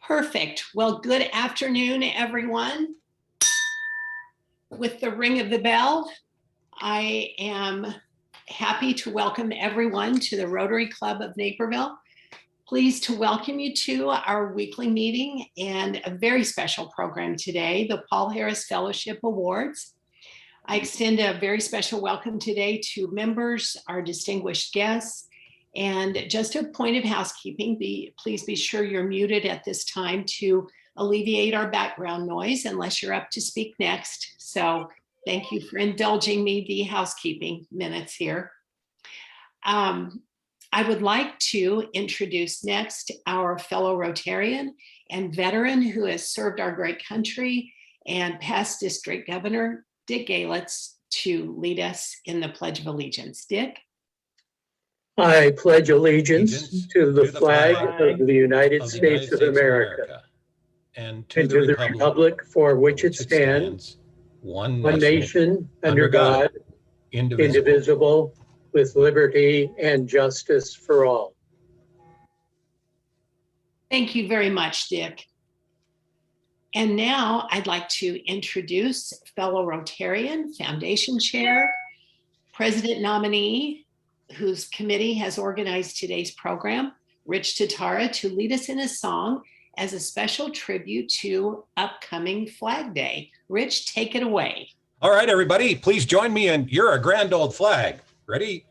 Perfect. Well, good afternoon, everyone. With the ring of the bell, I am happy to welcome everyone to the Rotary Club of Naperville. Pleased to welcome you to our weekly meeting and a very special program today, the Paul Harris Fellowship Awards. I extend a very special welcome today to members, our distinguished guests, and just a point of housekeeping, please be sure you're muted at this time to alleviate our background noise unless you're up to speak next. So thank you for indulging me the housekeeping minutes here. I would like to introduce next our fellow Rotarian and veteran who has served our great country and past district governor, Dick Galitz, to lead us in the Pledge of Allegiance. Dick? I pledge allegiance to the flag of the United States of America and to the republic for which it stands, one nation under God, indivisible, with liberty and justice for all. Thank you very much, Dick. And now I'd like to introduce fellow Rotarian, Foundation Chair, President nominee, whose committee has organized today's program, Rich Tatara, to lead us in a song as a special tribute to upcoming Flag Day. Rich, take it away. All right, everybody, please join me in You're a Grand Old Flag. Ready?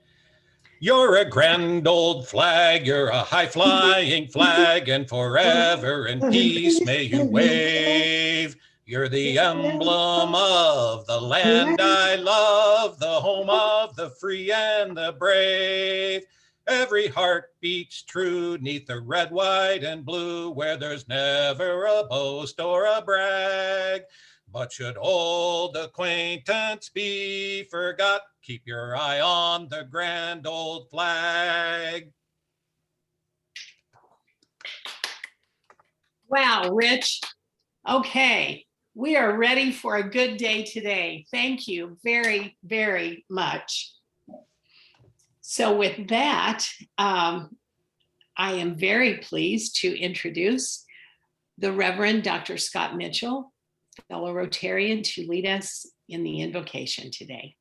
You're a grand old flag, you're a high-flying flag, and forever in peace may you wave. You're the emblem of the land I love, the home of the free and the brave. Every heart beats true neath the red, white, and blue, where there's never a boast or a brag. But should old acquaintance be forgot, keep your eye on the grand old flag. Wow, Rich. Okay, we are ready for a good day today. Thank you very, very much. So with that, I am very pleased to introduce the Reverend Dr. Scott Mitchell, fellow Rotarian, to lead us in the invocation today.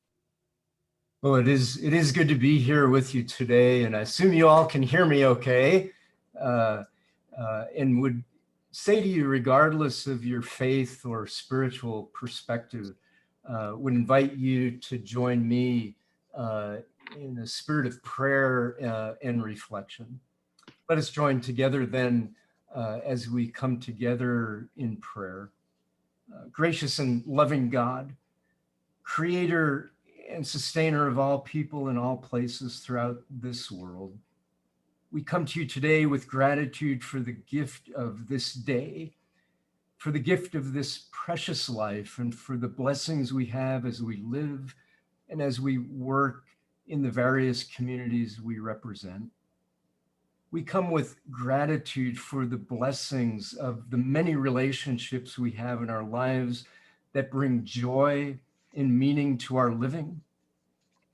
Well, it is good to be here with you today, and I assume you all can hear me okay, and would say to you, regardless of your faith or spiritual perspective, would invite you to join me in a spirit of prayer and reflection. Let us join together then as we come together in prayer. Gracious and loving God, creator and sustainer of all people in all places throughout this world, we come to you today with gratitude for the gift of this day, for the gift of this precious life, and for the blessings we have as we live and as we work in the various communities we represent. We come with gratitude for the blessings of the many relationships we have in our lives that bring joy and meaning to our living.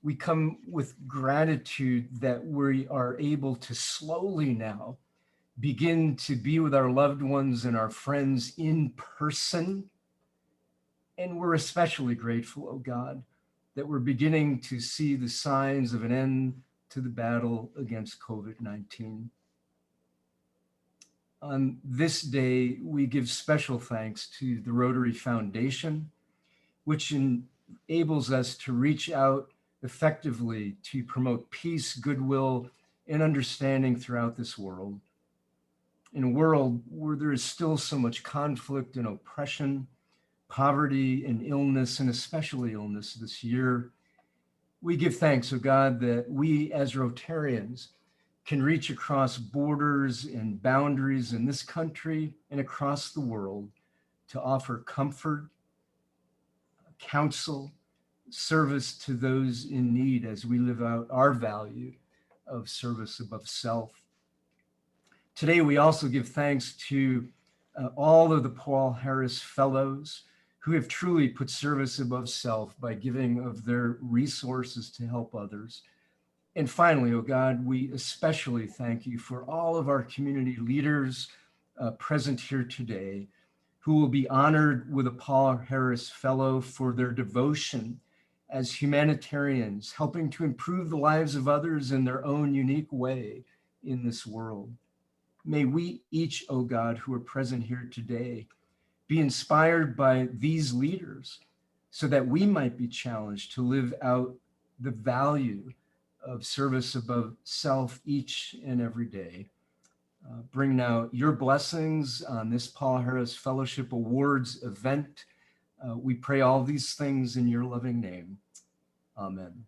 We come with gratitude that we are able to slowly now begin to be with our loved ones and our friends in person. And we're especially grateful, oh God, that we're beginning to see the signs of an end to the battle against COVID-19. On this day, we give special thanks to the Rotary Foundation, which enables us to reach out effectively to promote peace, goodwill, and understanding throughout this world. In a world where there is still so much conflict and oppression, poverty and illness, and especially illness this year, we give thanks, oh God, that we as Rotarians can reach across borders and boundaries in this country and across the world to offer comfort, counsel, service to those in need as we live out our value of service above self. Today, we also give thanks to all of the Paul Harris Fellows who have truly put service above self by giving of their resources to help others. And finally, oh God, we especially thank you for all of our community leaders present here today, who will be honored with a Paul Harris Fellow for their devotion as humanitarians, helping to improve the lives of others in their own unique way in this world. May we each, oh God, who are present here today, be inspired by these leaders so that we might be challenged to live out the value of service above self each and every day. Bring now your blessings on this Paul Harris Fellowship Awards event. We pray all these things in your loving name. Amen.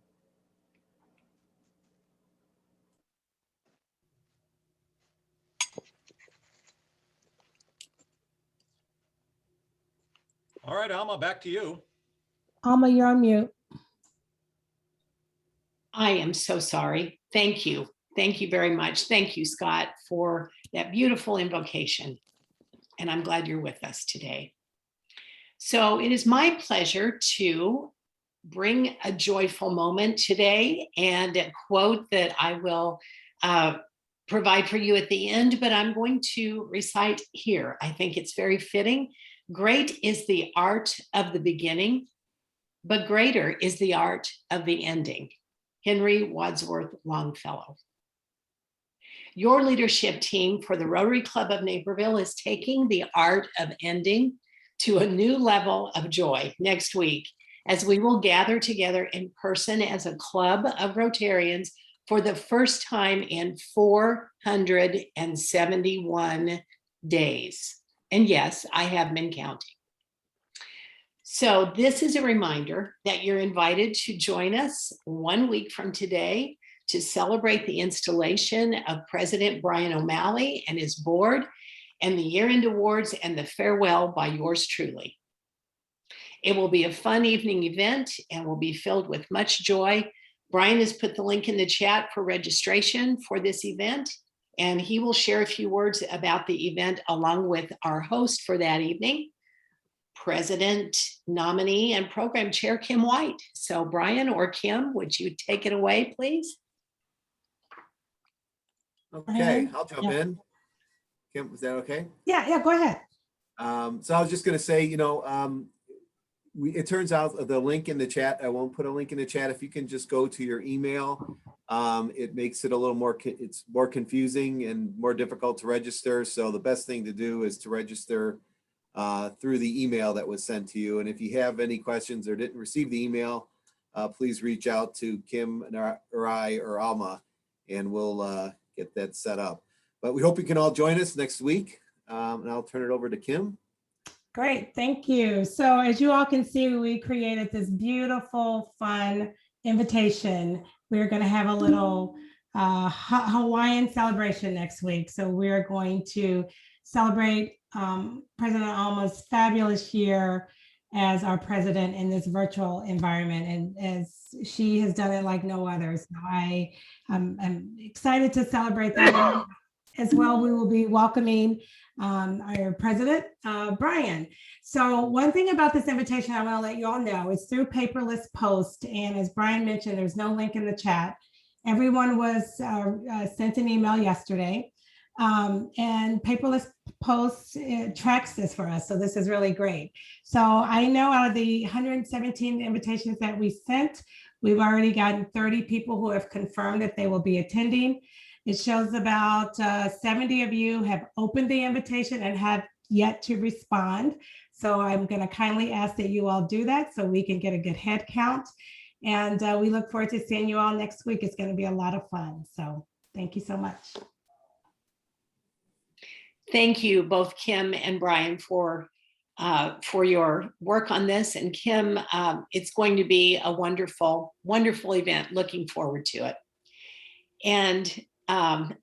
All right, Alma, back to you. Alma, you're on mute. I am so sorry. Thank you. Thank you very much. Thank you, Scott, for that beautiful invocation. And I'm glad you're with us today. So it is my pleasure to bring a joyful moment today and a quote that I will provide for you at the end, but I'm going to recite here. I think it's very fitting. Great is the art of the beginning, but greater is the art of the ending. Henry Wadsworth Longfellow. Your leadership team for the Rotary Club of Naperville is taking the art of ending to a new level of joy next week, as we will gather together in person as a club of Rotarians for the first time in 471 days. And yes, I have been counting. So this is a reminder that you're invited to join us 1 week from today to celebrate the installation of President Brian O'Malley and his board, and the year-end awards and the farewell by yours truly. It will be a fun evening event and will be filled with much joy. Brian has put the link in the chat for registration for this event, and he will share a few words about the event along with our host for that evening, President nominee and program chair Kim White. So Brian or Kim, would you take it away, please? Okay, I'll jump in. Kim, is that okay? Yeah, go ahead. So I was just going to say, it turns out the link in the chat, I won't put a link in the chat. If you can just go to your email, it makes it a little more, it's more confusing and more difficult to register. So the best thing to do is to register through the email that was sent to you. And if you have any questions or didn't receive the email, please reach out to Kim or I or Alma, and we'll get that set up. But we hope you can all join us next week. And I'll turn it over to Kim. Great, thank you. So as you all can see, we created this beautiful, fun invitation. We're going to have a little Hawaiian celebration next week. So we're going to celebrate President Alma's fabulous year as our president in this virtual environment, and as she has done it like no other. So I'm excited to celebrate that. As well, we will be welcoming our president, Brian. So one thing about this invitation I want to let you all know, it's through Paperless Post. And as Brian mentioned, there's no link in the chat. Everyone was sent an email yesterday. And Paperless Post tracks this for us. So this is really great. So I know out of the 117 invitations that we sent, we've already gotten 30 people who have confirmed that they will be attending. It shows about 70 of you have opened the invitation and have yet to respond. So I'm going to kindly ask that you all do that so we can get a good head count. And we look forward to seeing you all next week. It's going to be a lot of fun. So thank you so much. Thank you, both Kim and Brian, for your work on this. And Kim, it's going to be a wonderful, wonderful event. Looking forward to it. And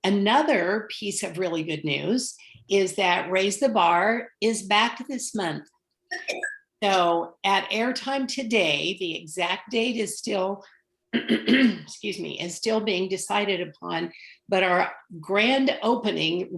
another piece of really good news is that Raise the Bar is back this month. So at airtime today, the exact date is still, excuse me, is still being decided upon, but our grand reopening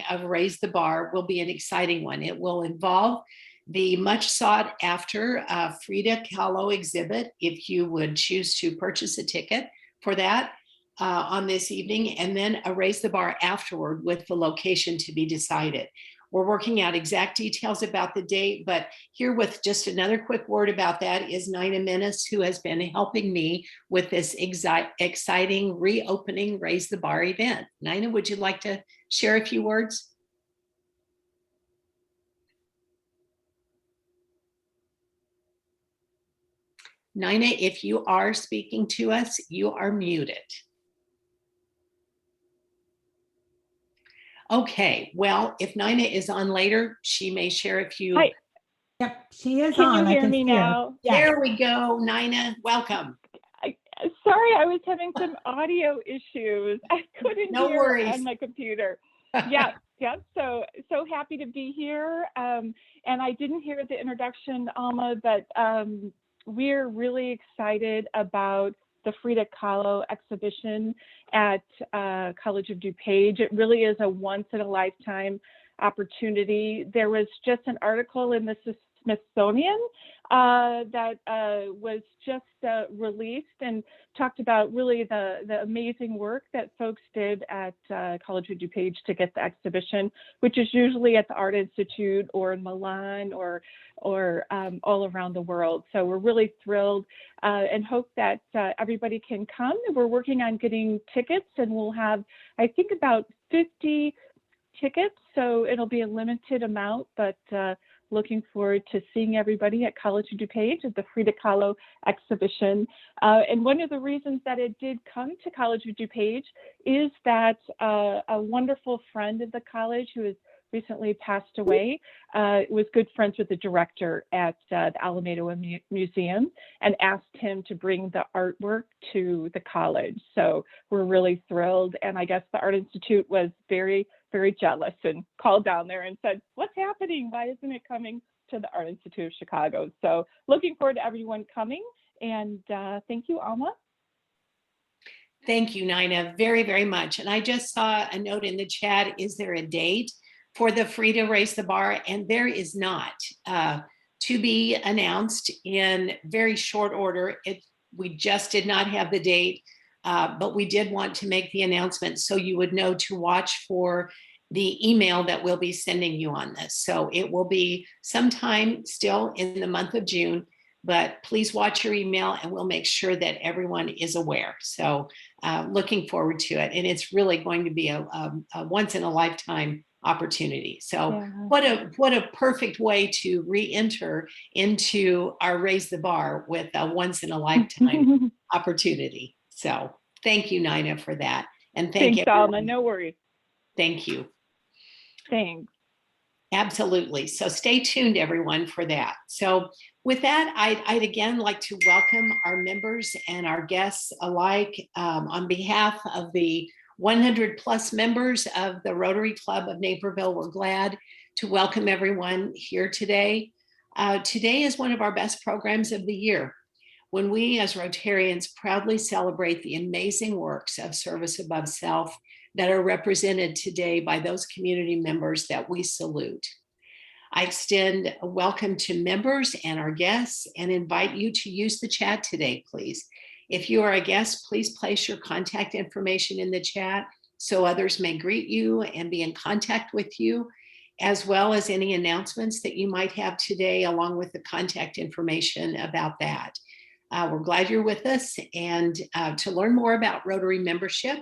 of Raise the Bar will be an exciting one. It will involve the much sought after Frida Kahlo exhibit, if you would choose to purchase a ticket for that on this evening, and then a Raise the Bar afterward with the location to be decided. We're working out exact details about the date, but here with just another quick word about that is Nina Menace, who has been helping me with this exciting reopening Raise the Bar event. Nina, would you like to share a few words? Nina, if you are speaking to us, you are muted. Okay, well, if Nina is on later, she may share a few. Hi. Yep, she is Can on. you I hear can me see her. now? Yes. There we go, Nina, welcome. Sorry, I was having some audio issues. I couldn't No hear worries. on my computer. Yeah. So happy to be here. And I didn't hear the introduction, Alma, but we're really excited about the Frida Kahlo exhibition at College of DuPage. It really is a once-in-a-lifetime opportunity. There was just an article in the Smithsonian that was just released and talked about really the amazing work that folks did at College of DuPage to get the exhibition, which is usually at the Art Institute or in Milan or all around the world. So we're really thrilled and hope that everybody can come. We're working on getting tickets, and we'll have, I think, about 50 tickets. So it'll be a limited amount, but looking forward to seeing everybody at College of DuPage at the Frida Kahlo exhibition. And one of the reasons that it did come to College of DuPage is that a wonderful friend of the college who has recently passed away was good friends with the director at the Alameda Museum and asked him to bring the artwork to the college. So we're really thrilled. And I guess the Art Institute was very, very jealous and called down there and said, what's happening? Why isn't it coming to the Art Institute of Chicago? So looking forward to everyone coming. And thank you, Alma. Thank you, Nina, very, very much. And I just saw a note in the chat, is there a date for the Frida Raise the Bar? And there is not, to be announced in very short order. We just did not have the date, but we did want to make the announcement so you would know to watch for the email that we'll be sending you on this. So it will be sometime still in the month of June, but please watch your email and we'll make sure that everyone is aware. So looking forward to it. And it's really going to be a once in a lifetime opportunity. So yeah. What a perfect way to re-enter into our Raise the Bar with a once in a lifetime opportunity. So thank you, Nina, for that. And thanks, Alma. No worries. Thank you. Thanks. Absolutely. So stay tuned, everyone, for that. So with that, I'd again like to welcome our members and our guests alike on behalf of the 100 plus members of the Rotary Club of Naperville. We're glad to welcome everyone here today. Today is one of our best programs of the year, when we as Rotarians proudly celebrate the amazing works of service above self that are represented today by those community members that we salute. I extend a welcome to members and our guests and invite you to use the chat today, please. If you are a guest, please place your contact information in the chat so others may greet you and be in contact with you, as well as any announcements that you might have today, along with the contact information about that. We're glad you're with us. And to learn more about Rotary membership,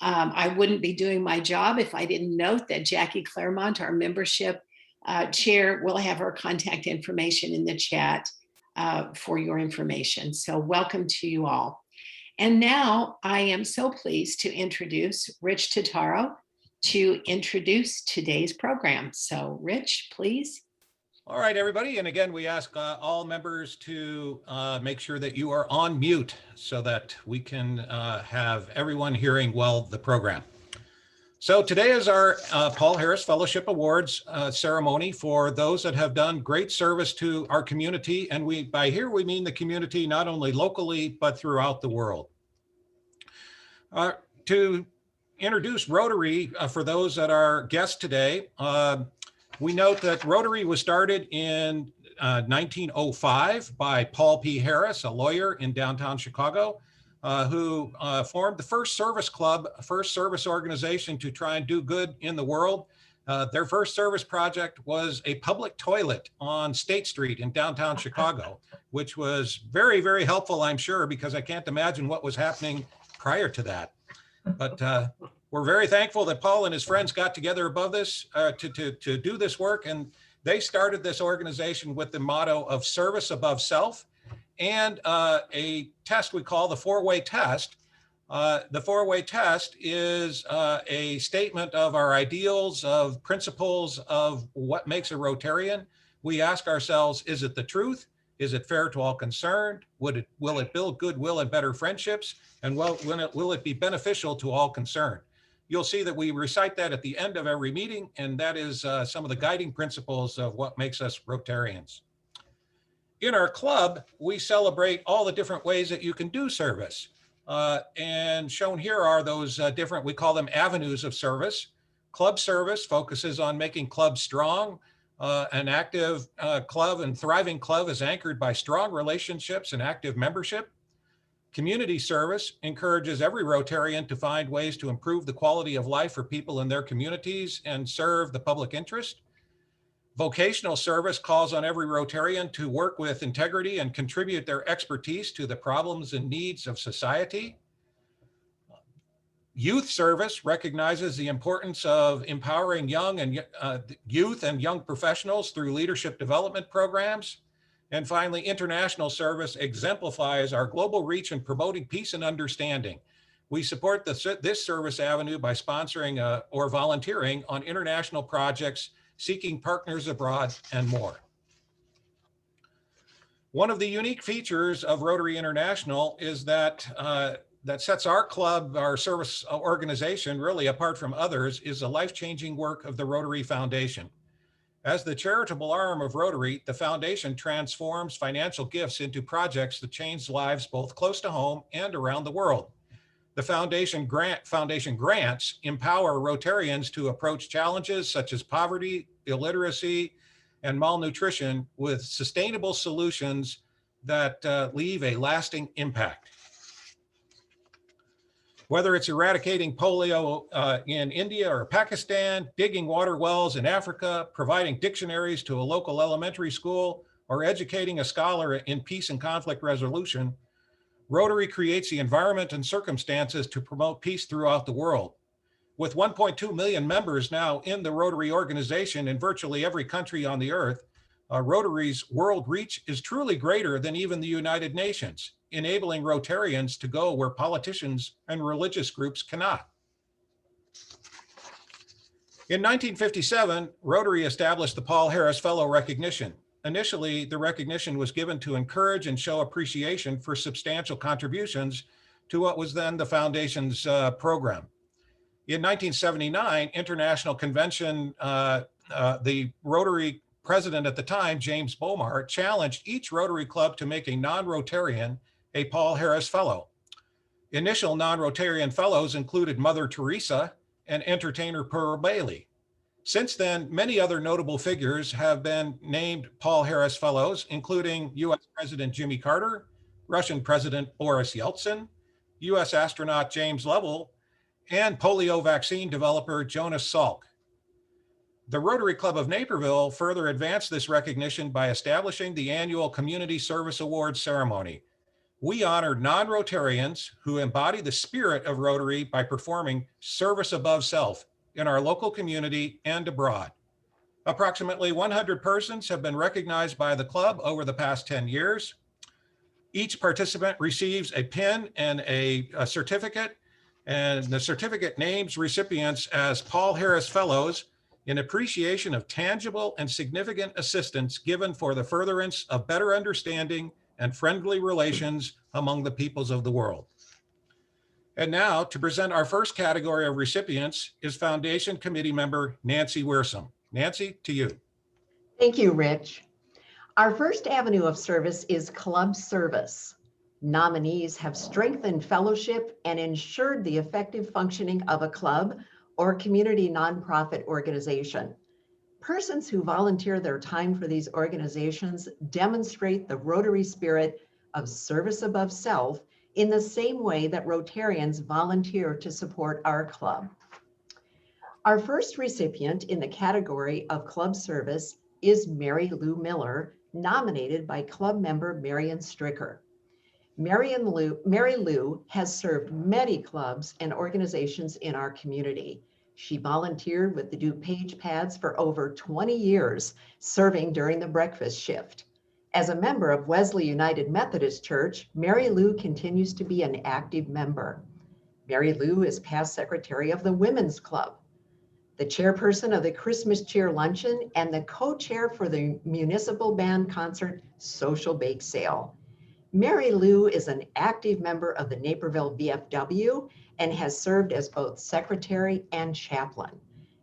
I wouldn't be doing my job if I didn't note that Jackie Claremont, our membership chair, will have her contact information in the chat for your information. So welcome to you all. And now I am so pleased to introduce Rich Totaro to introduce today's program. So Rich, please. All right, everybody. And again, we ask all members to make sure that you are on mute so that we can have everyone hearing well the program. So today is our Paul Harris Fellowship Awards ceremony for those that have done great service to our community. And by here, we mean the community, not only locally, but throughout the world. To introduce Rotary, for those that are guests today, we note that Rotary was started in 1905 by Paul P. Harris, a lawyer in downtown Chicago. who formed the first service club, first service organization to try and do good in the world. Their first service project was a public toilet on State Street in downtown Chicago, which was very, very helpful, I'm sure, because I can't imagine what was happening prior to that. But we're very thankful that Paul and his friends got together above this to do this work. And they started this organization with the motto of service above self and a test we call the four-way test. The four-way test is a statement of our ideals, of principles of what makes a Rotarian. We ask ourselves, is it the truth? Is it fair to all concerned? Will it build goodwill and better friendships? And will it be beneficial to all concerned? You'll see that we recite that at the end of every meeting, and that is some of the guiding principles of what makes us Rotarians. In our club, we celebrate all the different ways that you can do service. And shown here are those different, we call them avenues of service. Club service focuses on making clubs strong. An active club and thriving club is anchored by strong relationships and active membership. Community service encourages every Rotarian to find ways to improve the quality of life for people in their communities and serve the public interest. Vocational service calls on every Rotarian to work with integrity and contribute their expertise to the problems and needs of society. Youth service recognizes the importance of empowering youth and young professionals through leadership development programs. And finally, international service exemplifies our global reach in promoting peace and understanding. We support this service avenue by sponsoring or volunteering on international projects, seeking partners abroad, and more. One of the unique features of Rotary International is that that sets our club, our service organization, really apart from others, is the life-changing work of the Rotary Foundation. As the charitable arm of Rotary, the foundation transforms financial gifts into projects that change lives both close to home and around the world. The foundation grants empower Rotarians to approach challenges such as poverty, illiteracy, and malnutrition with sustainable solutions that leave a lasting impact. Whether it's eradicating polio in India or Pakistan, digging water wells in Africa, providing dictionaries to a local elementary school, or educating a scholar in peace and conflict resolution, Rotary creates the environment and circumstances to promote peace throughout the world. With 1.2 million members now in the Rotary organization in virtually every country on the earth, Rotary's world reach is truly greater than even the United Nations, enabling Rotarians to go where politicians and religious groups cannot. In 1957, Rotary established the Paul Harris Fellow Recognition. Initially, the recognition was given to encourage and show appreciation for substantial contributions to what was then the foundation's program. In 1979, International Convention, the Rotary president at the time, James Bomar, challenged each Rotary club to make a non-Rotarian a Paul Harris Fellow. Initial non-Rotarian fellows included Mother Teresa and entertainer Pearl Bailey. Since then, many other notable figures have been named Paul Harris Fellows, including US President Jimmy Carter, Russian President Boris Yeltsin, US astronaut James Lovell, and polio vaccine developer Jonas Salk. The Rotary Club of Naperville further advanced this recognition by establishing the annual Community Service Awards ceremony. We honored non-Rotarians who embody the spirit of Rotary by performing service above self in our local community and abroad. Approximately 100 persons have been recognized by the club over the past 10 years. Each participant receives a pin and a certificate, and the certificate names recipients as Paul Harris Fellows in appreciation of tangible and significant assistance given for the furtherance of better understanding and friendly relations among the peoples of the world. And now, to present our first category of recipients is Foundation Committee member Nancy Wiersum. Nancy, to you. Thank you, Rich. Our first avenue of service is club service. Nominees have strengthened fellowship and ensured the effective functioning of a club or community nonprofit organization. Persons who volunteer their time for these organizations demonstrate the Rotary spirit of service above self in the same way that Rotarians volunteer to support our club. Our first recipient in the category of club service is Mary Lou Miller, nominated by club member Marion Stricker. Mary Lou has served many clubs and organizations in our community. She volunteered with the DuPage Pads for over 20 years, serving during the breakfast shift. As a member of Wesley United Methodist Church, Mary Lou continues to be an active member. Mary Lou is past secretary of the Women's Club, the chairperson of the Christmas Cheer Luncheon, and the co-chair for the Municipal Band Concert Social Bake Sale. Mary Lou is an active member of the Naperville VFW and has served as both secretary and chaplain.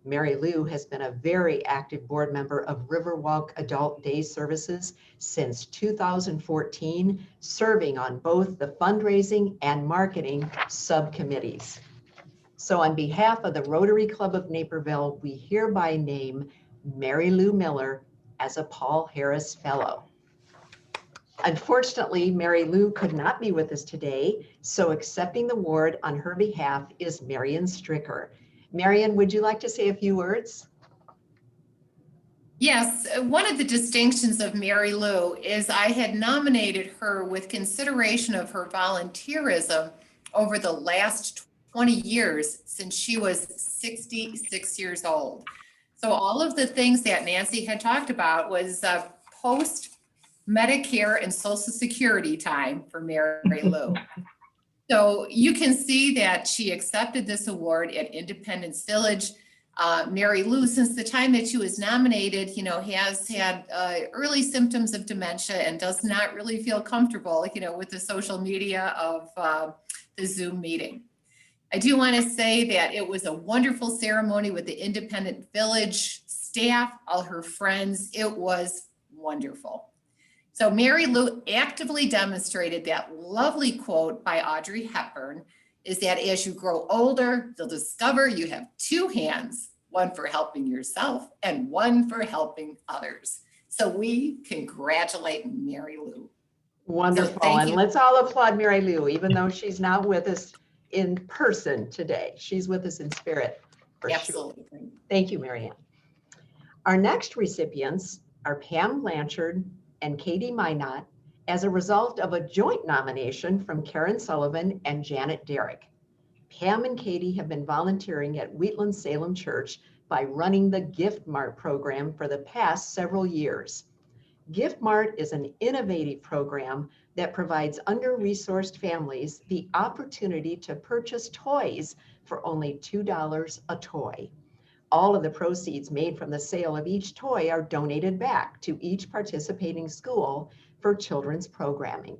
Mary Lou has been a very active board member of Riverwalk Adult Day Services since 2014, serving on both the fundraising and marketing subcommittees. So on behalf of the Rotary Club of Naperville, we hereby name Mary Lou Miller as a Paul Harris Fellow. Unfortunately, Mary Lou could not be with us today, so accepting the award on her behalf is Marion Stricker. Marion, would you like to say a few words? Yes, one of the distinctions of Mary Lou is I had nominated her with consideration of her volunteerism over the last 20 years since she was 66 years old. So all of the things that Nancy had talked about was post-Medicare and Social Security time for Mary Lou. So you can see that she accepted this award at Independence Village. Mary Lou, since the time that she was nominated, has had early symptoms of dementia and does not really feel comfortable, with the social media of the Zoom meeting. I do want to say that it was a wonderful ceremony with the Independent Village staff, all her friends. It was wonderful. So Mary Lou actively demonstrated that lovely quote by Audrey Hepburn is that as you grow older, you'll discover you have two hands, one for helping yourself and one for helping others. So we congratulate Mary Lou. Wonderful. So and let's all applaud Mary Lou, even though she's not with us in person today. She's with us in spirit. For Absolutely. Sure. Thank you, Marianne. Our next recipients are Pam Blanchard and Katie Minot as a result of a joint nomination from Karen Sullivan and Janet Derrick. Pam and Katie have been volunteering at Wheatland Salem Church by running the Gift Mart program for the past several years. Gift Mart is an innovative program that provides under-resourced families the opportunity to purchase toys for only $2 a toy. All of the proceeds made from the sale of each toy are donated back to each participating school for children's programming.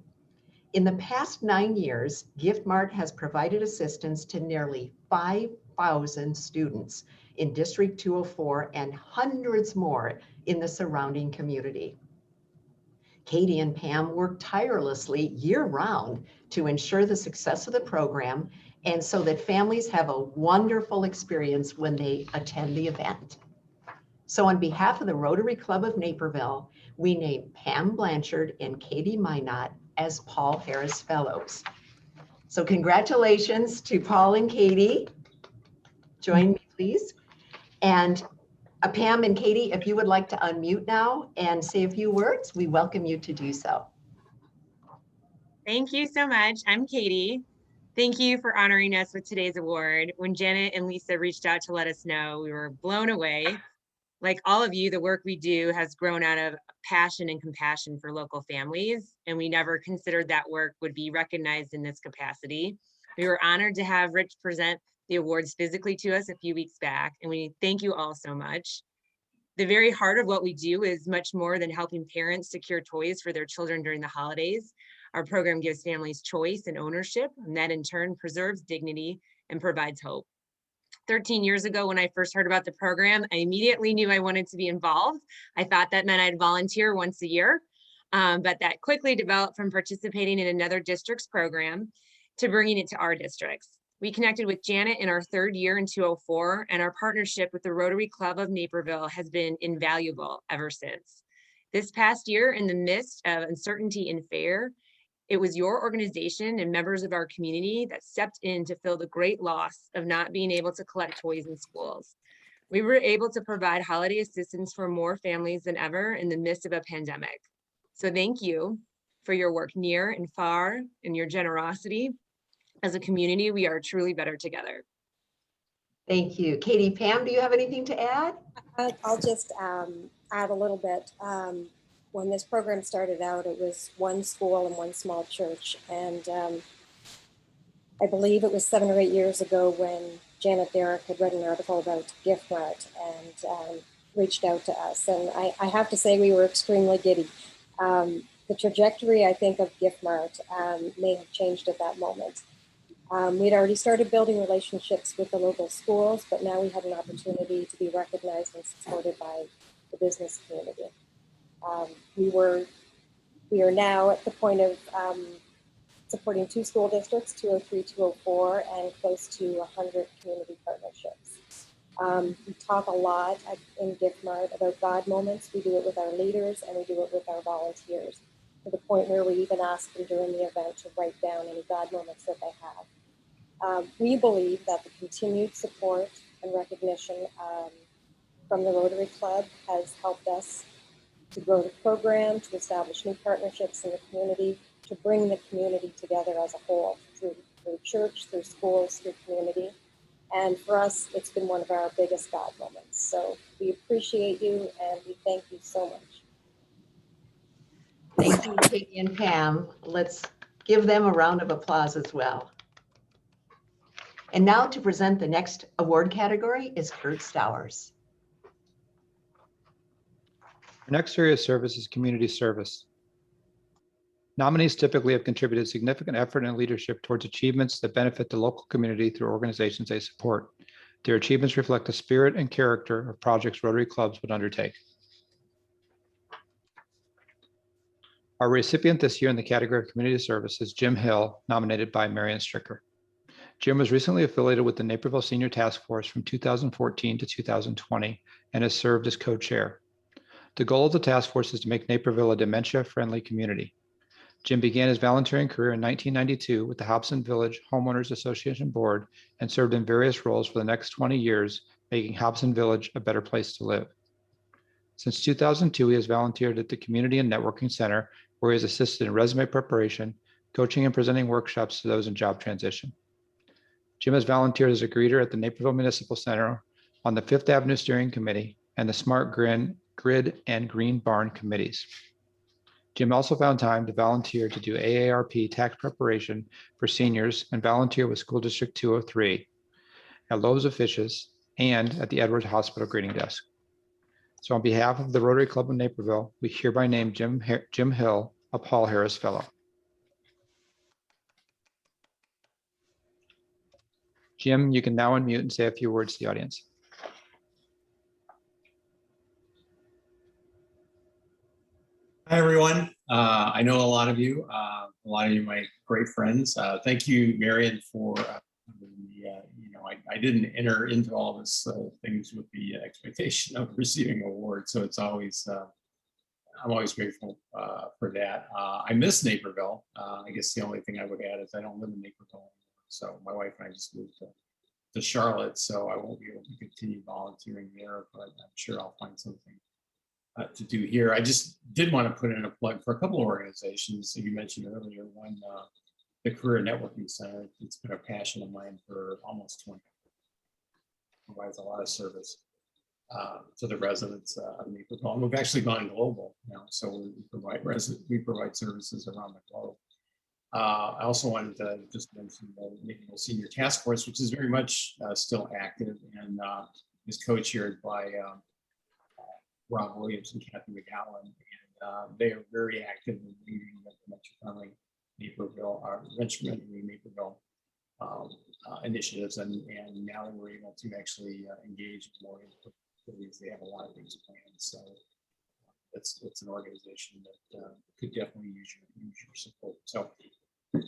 In the past 9 years, Gift Mart has provided assistance to nearly 5,000 students in District 204 and hundreds more in the surrounding community. Katie and Pam work tirelessly year-round to ensure the success of the program and so that families have a wonderful experience when they attend the event. So on behalf of the Rotary Club of Naperville, we name Pam Blanchard and Katie Minot as Paul Harris Fellows. So congratulations to Paul and Katie. Join me, please. And Pam and Katie, if you would like to unmute now and say a few words, we welcome you to do so. Thank you so much. I'm Katie. Thank you for honoring us with today's award. When Janet and Lisa reached out to let us know, we were blown away. Like all of you, the work we do has grown out of passion and compassion for local families, and we never considered that work would be recognized in this capacity. We were honored to have Rich present the awards physically to us a few weeks back, and we thank you all so much. The very heart of what we do is much more than helping parents secure toys for their children during the holidays. Our program gives families choice and ownership, and that in turn preserves dignity and provides hope. 13 years ago, when I first heard about the program, I immediately knew I wanted to be involved. I thought that meant I'd volunteer once a year, but that quickly developed from participating in another district's program to bringing it to our districts. We connected with Janet in our third year in 204, and our partnership with the Rotary Club of Naperville has been invaluable ever since. This past year, in the midst of uncertainty and fear, It was your organization and members of our community that stepped in to fill the great loss of not being able to collect toys in schools. We were able to provide holiday assistance for more families than ever in the midst of a pandemic. So thank you for your work near and far and your generosity. As a community, we are truly better together. Thank you. Katie, Pam, do you have anything to add? I'll just add a little bit. When this program started out, it was one school and one small church. And I believe it was 7 or 8 years ago when Janet Derrick had read an article about Gift Mart and reached out to us. And I have to say we were extremely giddy. The trajectory, I think, of Gift Mart may have changed at that moment. We'd already started building relationships with the local schools, but now we had an opportunity to be recognized and supported by the business community. We are now at the point of supporting 2 school districts, 203, 204, and close to 100 community partnerships. We talk a lot in Gift Mart about God moments. We do it with our leaders and we do it with our volunteers, to the point where we even ask them during the event to write down any God moments that they have. We believe that the continued support and recognition from the Rotary Club has helped us to grow the program, to establish new partnerships in the community, to bring the community together as a whole, through church, through schools, through community. And for us, it's been one of our biggest God moments. So we appreciate you and we thank you so much. Thank you, Katie and Pam. Let's give them a round of applause as well. And now to present the next award category is Kurt Stowers. Our next area of service is community service. Nominees typically have contributed significant effort and leadership towards achievements that benefit the local community through organizations they support. Their achievements reflect the spirit and character of projects Rotary clubs would undertake. Our recipient this year in the category of community service is Jim Hill, nominated by Marion Stricker. Jim was recently affiliated with the Naperville Senior Task Force from 2014 to 2020 and has served as co-chair. The goal of the task force is to make Naperville a dementia-friendly community. Jim began his volunteering career in 1992 with the Hobson Village Homeowners Association Board and served in various roles for the next 20 years, making Hobson Village a better place to live. Since 2002, he has volunteered at the Community and Networking Center, where he has assisted in resume preparation, coaching and presenting workshops to those in job transition. Jim has volunteered as a greeter at the Naperville Municipal Center, on the Fifth Avenue Steering Committee, and the Smart Grid and Green Barn committees. Jim also found time to volunteer to do AARP tax preparation for seniors and volunteer with School District 203 at Loaves of Fishes and at the Edwards Hospital greeting desk. So on behalf of the Rotary Club of Naperville, we hereby name Jim Hill a Paul Harris Fellow. Jim, you can now unmute and say a few words to the audience. Hi, everyone. I know a lot of you. A lot of you, my great friends. Thank you, Marion, for I didn't enter into all this things with the expectation of receiving an award, so it's always I'm always grateful for that. I miss Naperville. I guess the only thing I would add is I don't live in Naperville anymore. So my wife and I just moved to Charlotte, so I won't be able to continue volunteering there, but I'm sure I'll find something to do here. I just did want to put in a plug for a couple of organizations that you mentioned earlier. One, the Career Networking Center. It's been a passion of mine for almost 20 years. It provides a lot of service to the residents of Naperville. And we've actually gone global now, so we provide services around the globe. I also wanted to just mention the Naperville Senior Task Force, which is very much still active and is co-chaired by Rob Williams and Kathy McGowan, and they are very active in leading the dementia-friendly Naperville, dementia-friendly Naperville initiatives, and now we're able to actually engage more in activities. They have a lot of things planned, so it's an organization that could definitely use your support. So,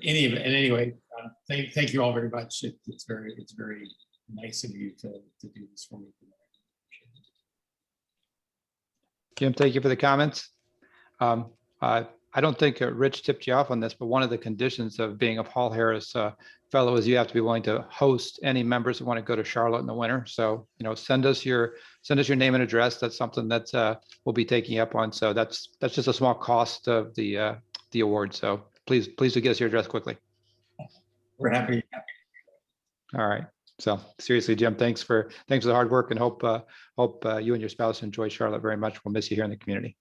anyway, thank you all very much. It's very nice of you to do this for me today. Jim, thank you for the comments. I don't think Rich tipped you off on this, but one of the conditions of being a Paul Harris Fellow is you have to be willing to host any members that want to go to Charlotte in the winter. So, send us your name and address. That's something that we'll be taking you up on. So that's just a small cost of the award. So please do get us your address quickly. We're happy. All right. So seriously, Jim, thanks for the hard work, and hope you and your spouse enjoy Charlotte very much. We'll miss you here in the community.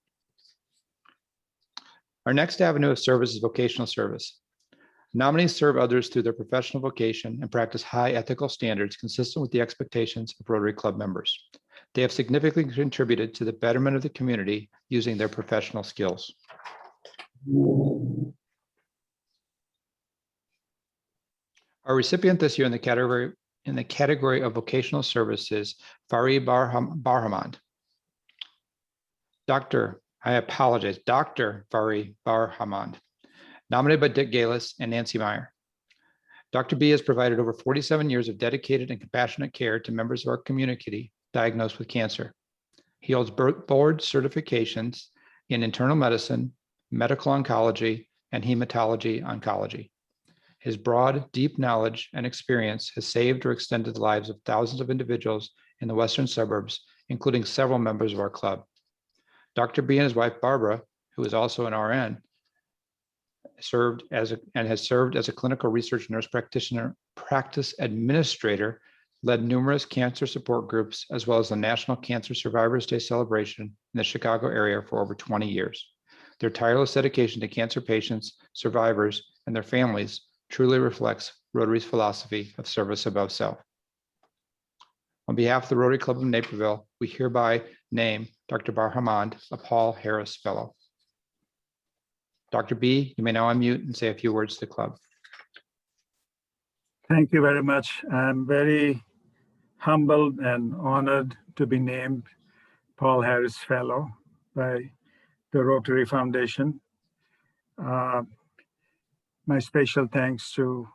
Our next avenue of service is vocational service. Nominees serve others through their professional vocation and practice high ethical standards consistent with the expectations of Rotary Club members. They have significantly contributed to the betterment of the community using their professional skills. Our recipient this year in the category of vocational services, Fari Barhamand. Dr. Fari Barhamand, nominated by Dick Galis and Nancy Meyer. Dr. B has provided over 47 years of dedicated and compassionate care to members of our community diagnosed with cancer. He holds board certifications in internal medicine, medical oncology, and hematology oncology. His broad, deep knowledge and experience has saved or extended the lives of thousands of individuals in the western suburbs, including several members of our club. Dr. B and his wife, Barbara, who is also an RN, has served as a clinical research nurse practitioner, practice administrator, led numerous cancer support groups, as well as the National Cancer Survivors Day celebration in the Chicago area for over 20 years. Their tireless dedication to cancer patients, survivors, and their families truly reflects Rotary's philosophy of service above self. On behalf of the Rotary Club of Naperville, we hereby name Dr. Barhamand a Paul Harris Fellow. Dr. B, you may now unmute and say a few words to the club. Thank you very much. I'm very humbled and honored to be named Paul Harris Fellow by the Rotary Foundation. My special thanks to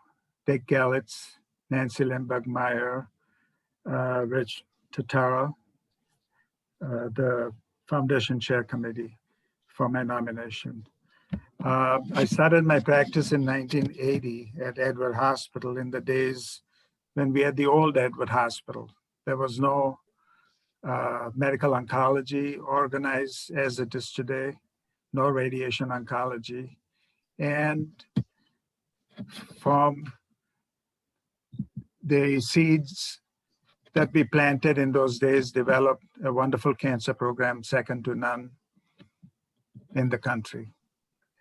Dick Galitz, Nancy Lindbergh Meyer, Rich Tatara, the Foundation Chair Committee for my nomination. I started my practice in 1980 at Edward Hospital in the days when we had the old Edward Hospital. There was no medical oncology organized as it is today, no radiation oncology. And from the seeds that we planted in those days, developed a wonderful cancer program, second to none in the country.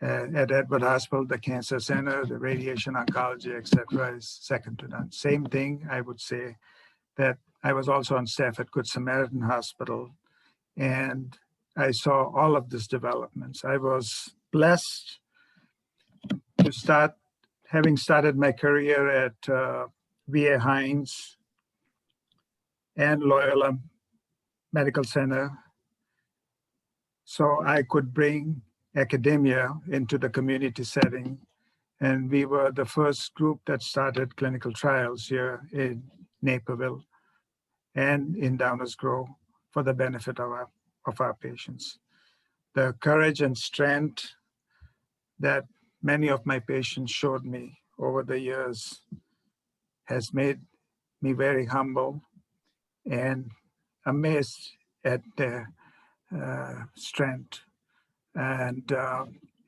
At Edward Hospital, the Cancer Center, the radiation oncology, et cetera, is second to none. Same thing, I would say that I was also on staff at Good Samaritan Hospital, and I saw all of these developments. I was blessed to having started my career at VA Hines and Loyola Medical Center, so I could bring academia into the community setting. And we were the first group that started clinical trials here in Naperville and in Downers Grove for the benefit of our patients. The courage and strength that many of my patients showed me over the years has made me very humble and amazed at their strength. And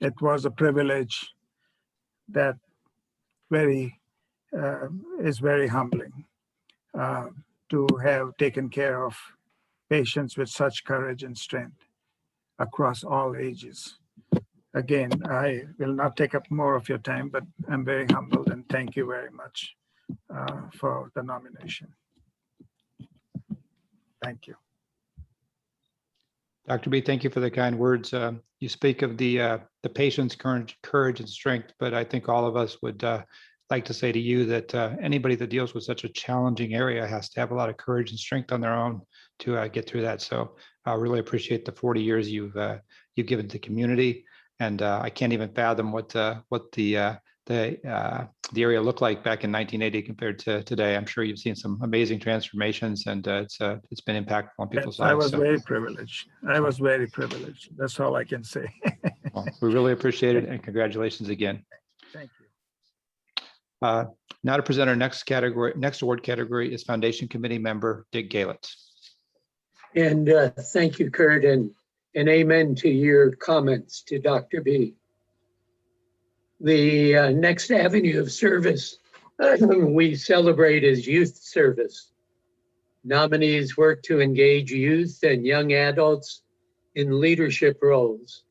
it was a privilege that is very humbling to have taken care of patients with such courage and strength across all ages. Again, I will not take up more of your time, but I'm very humbled and thank you very much for the nomination. Thank you. Dr. B, thank you for the kind words. You speak of the patient's courage and strength, but I think all of us would like to say to you that anybody that deals with such a challenging area has to have a lot of courage and strength on their own to get through that. So I really appreciate the 40 years you've given to the community, and I can't even fathom what the area looked like back in 1980 compared to today. I'm sure you've seen some amazing transformations, and it's been impactful on people's lives. I was very privileged. I was very privileged. That's all I can say. Well, we really appreciate it and congratulations again. Thank you. Now to present our next award category is Foundation Committee Member Dick Galit. And thank you, Kurt, and amen to your comments to Dr. B. The next avenue of service we celebrate is youth service. Nominees work to engage youth and young adults in leadership roles.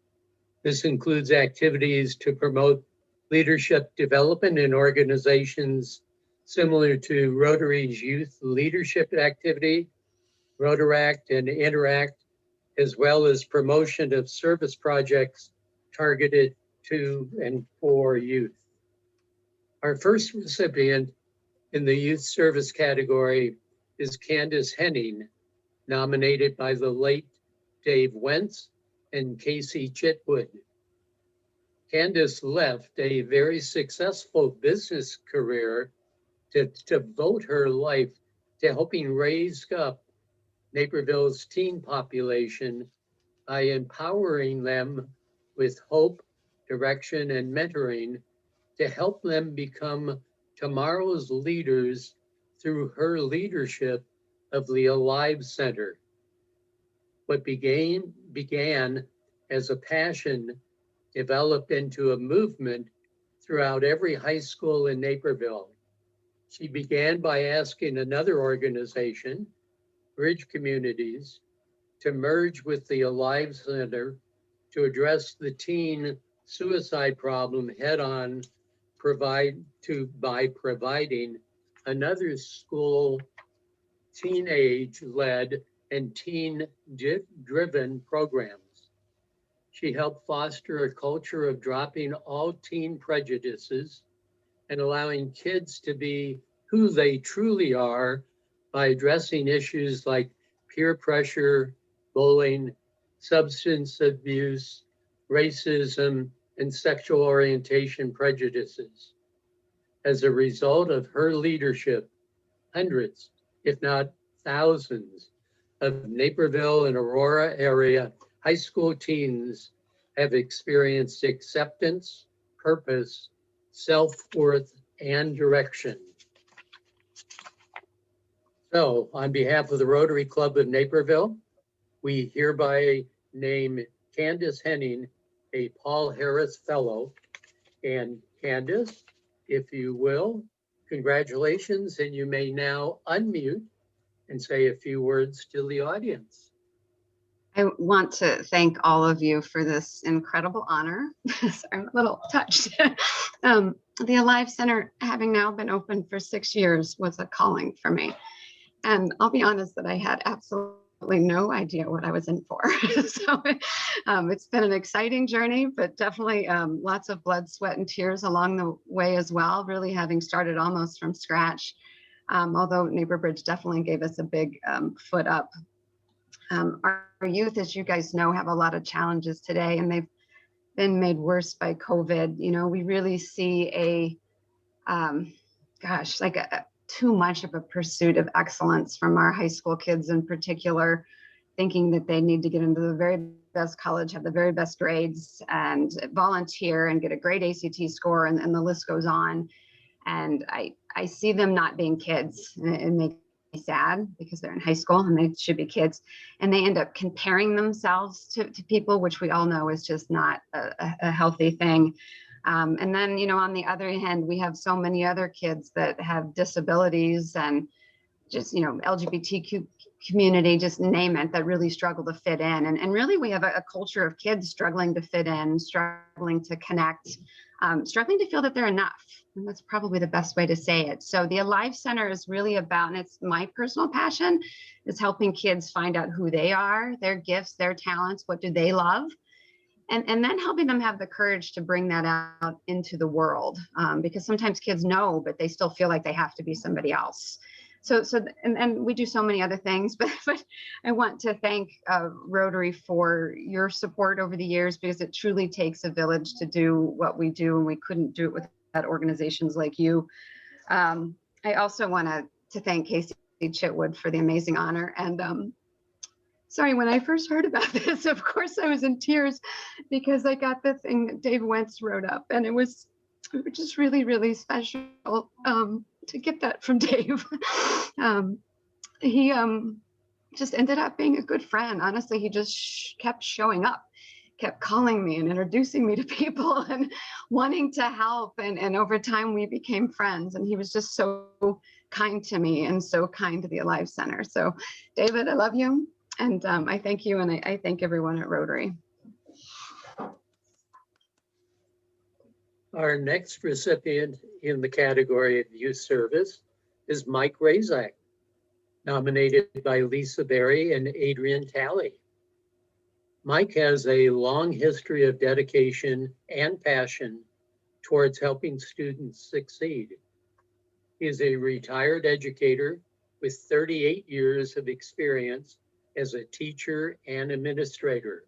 This includes activities to promote leadership development in organizations similar to Rotary's youth leadership activity, Rotaract and Interact, as well as promotion of service projects targeted to and for youth. Our first recipient in the youth service category is Candace Henning, nominated by the late Dave Wentz and Casey Chitwood. Candace left a very successful business career to devote her life to helping raise up Naperville's teen population by empowering them with hope, direction, and mentoring to help them become tomorrow's leaders through her leadership of the Alive Center. What began as a passion developed into a movement throughout every high school in Naperville. She began by asking another organization, Bridge Communities, to merge with the Alive Center to address the teen suicide problem head-on by providing another school teenage-led and teen-driven programs. She helped foster a culture of dropping all teen prejudices and allowing kids to be who they truly are by addressing issues like peer pressure, bullying, substance abuse, racism, and sexual orientation prejudices. As a result of her leadership, hundreds, if not thousands, of Naperville and Aurora area high school teens have experienced acceptance, purpose, self-worth, and direction. So on behalf of the Rotary Club of Naperville, we hereby name Candace Henning a Paul Harris Fellow. And Candace, if you will, congratulations, and you may now unmute and say a few words to the audience. I want to thank all of you for this incredible honor. Sorry, I'm a little touched. The Alive Center, having now been open for 6 years, was a calling for me. And I'll be honest that I had absolutely no idea what I was in for. So it's been an exciting journey, but definitely lots of blood, sweat, and tears along the way as well, really having started almost from scratch. Although NeighborBridge definitely gave us a big foot up. Our youth, as you guys know, have a lot of challenges today, and they've been made worse by COVID. You know, we really see too much of a pursuit of excellence from our high school kids in particular, thinking that they need to get into the very best college, have the very best grades, and volunteer and get a great ACT score, and the list goes on. And I see them not being kids, and it makes me sad because they're in high school and they should be kids, and they end up comparing themselves to people, which we all know is just not a healthy thing. And then, you know, on the other hand, we have so many other kids that have disabilities and just, you know, LGBTQ community, just name it, that really struggle to fit in. And really, we have a culture of kids struggling to fit in, struggling to connect, struggling to feel that they're enough. And that's probably the best way to say it. So the Alive Center is really about, and it's my personal passion, is helping kids find out who they are, their gifts, their talents, what do they love, and then helping them have the courage to bring that out into the world. Because sometimes kids know, but they still feel like they have to be somebody else. And we do so many other things, but I want to thank Rotary for your support over the years, because it truly takes a village to do what we do, and we couldn't do it without organizations like you. I also want to thank Casey Chitwood for the amazing honor, and Sorry, when I first heard about this, of course I was in tears because I got the thing that Dave Wentz wrote up, and it was just really, really special to get that from Dave. He just ended up being a good friend. Honestly, he just kept showing up, kept calling me and introducing me to people and wanting to help. And over time we became friends, and he was just so kind to me and so kind to the Alive Center. So David, I love you. And I thank you, and I thank everyone at Rotary. Our next recipient in the category of youth service is Mike Razak, nominated by Lisa Berry and Adrian Talley. Mike has a long history of dedication and passion towards helping students succeed. He is a retired educator with 38 years of experience as a teacher and administrator.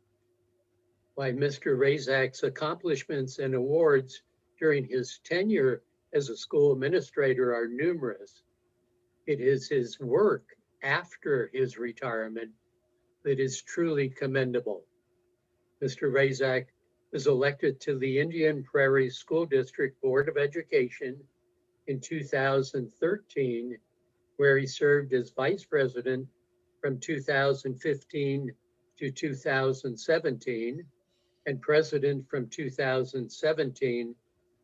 While Mr. Razak's accomplishments and awards during his tenure as a school administrator are numerous, it is his work after his retirement that is truly commendable. Mr. Razak was elected to the Indian Prairie School District Board of Education in 2013, where he served as vice president from 2015 to 2017 and president from 2017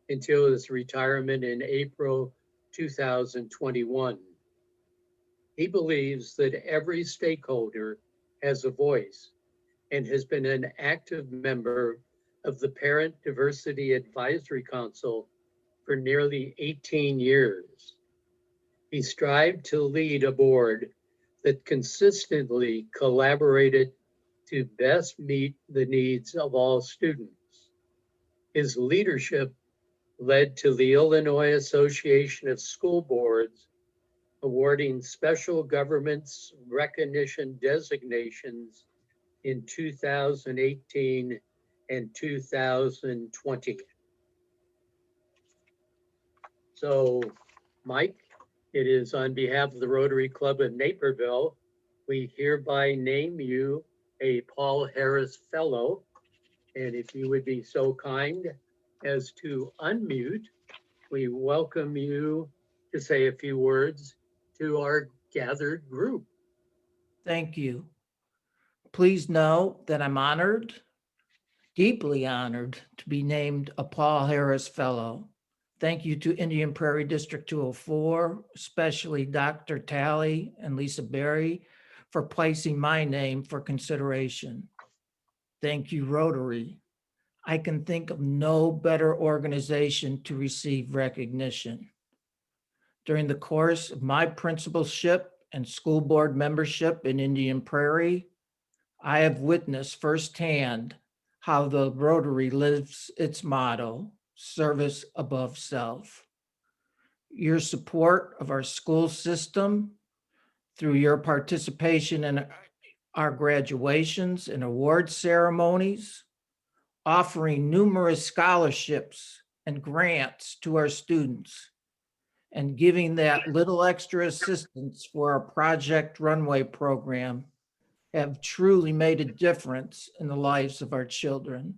until his retirement in April 2021. He believes that every stakeholder has a voice and has been an active member of the Parent Diversity Advisory Council for nearly 18 years. He strived to lead a board that consistently collaborated to best meet the needs of all students. His leadership led to the Illinois Association of School Boards awarding special government's recognition designations in 2018 and 2020. So, Mike, it is on behalf of the Rotary Club of Naperville, we hereby name you a Paul Harris Fellow. And if you would be so kind as to unmute, we welcome you to say a few words to our gathered group. Thank you. Please know that I'm honored, deeply honored, to be named a Paul Harris Fellow. Thank you to Indian Prairie District 204, especially Dr. Talley and Lisa Berry, for placing my name for consideration. Thank you, Rotary. I can think of no better organization to receive recognition. During the course of my principalship and school board membership in Indian Prairie, I have witnessed firsthand how the Rotary lives its motto, service above self. Your support of our school system through your participation in our graduations and award ceremonies, offering numerous scholarships and grants to our students, and giving that little extra assistance for our Project Runway program have truly made a difference in the lives of our children.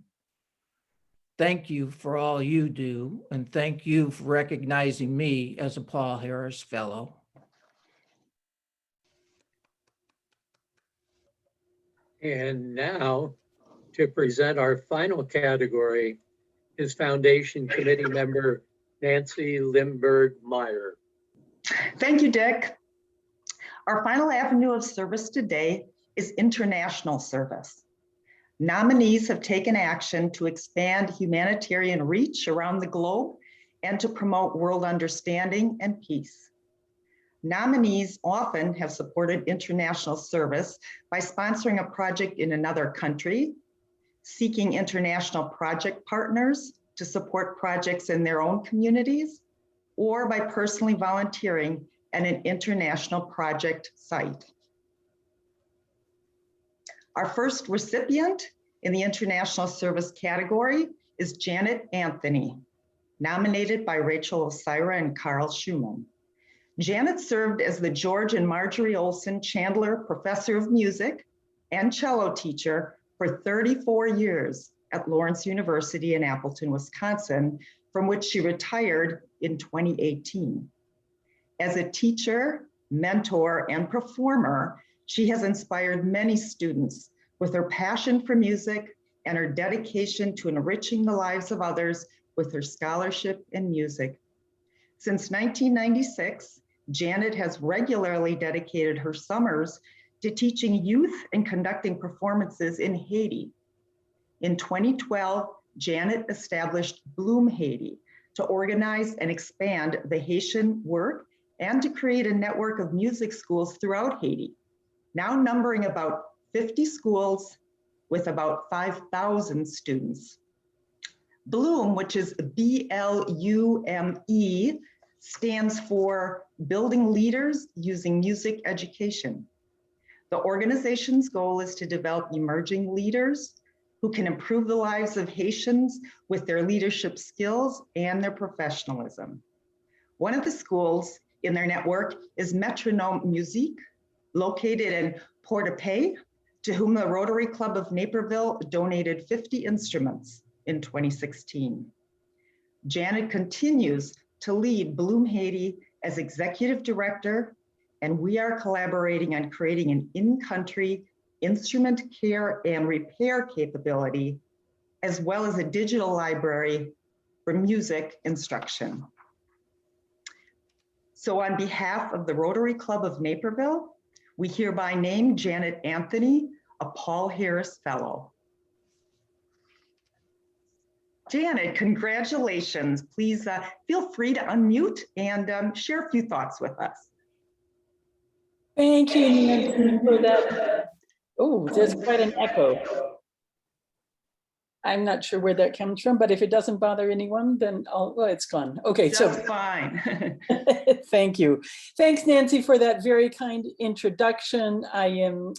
Thank you for all you do, and thank you for recognizing me as a Paul Harris Fellow. And now, to present our final category is Foundation Committee Member Nancy Lindbergh Meyer. Thank you, Dick. Our final avenue of service today is international service. Nominees have taken action to expand humanitarian reach around the globe and to promote world understanding and peace. Nominees often have supported international service by sponsoring a project in another country, seeking international project partners to support projects in their own communities, or by personally volunteering at an international project site. Our first recipient in the international service category is Janet Anthony, nominated by Rachel Osira and Carl Schumann. Janet served as the George and Marjorie Olson Chandler Professor of Music and cello teacher for 34 years at Lawrence University in Appleton, Wisconsin, from which she retired in 2018. As a teacher, mentor, and performer, she has inspired many students with her passion for music and her dedication to enriching the lives of others with her scholarship in music. Since 1996, Janet has regularly dedicated her summers to teaching youth and conducting performances in Haiti. In 2012, Janet established Bloom Haiti to organize and expand the Haitian work and to create a network of music schools throughout Haiti, now numbering about 50 schools with about 5,000 students. Bloom, which is B-L-U-M-E, stands for Building Leaders Using Music Education. The organization's goal is to develop emerging leaders who can improve the lives of Haitians with their leadership skills and their professionalism. One of the schools in their network is Metronome Musique, located in Port-au-Paix, to whom the Rotary Club of Naperville donated 50 instruments in 2016. Janet continues to lead Bloom Haiti as executive director, and we are collaborating on creating an in-country instrument care and repair capability, as well as a digital library for music instruction. So on behalf of the Rotary Club of Naperville, we hereby name Janet Anthony a Paul Harris Fellow. Janet, congratulations. Please feel free to unmute and share a few thoughts with us. Thank you, Nancy, for that. Oh, there's quite an echo. I'm not sure where that comes from, but if it doesn't bother anyone, then well, it's gone. Okay, Just fine. Thank you. Thanks, Nancy, for that very kind introduction. I am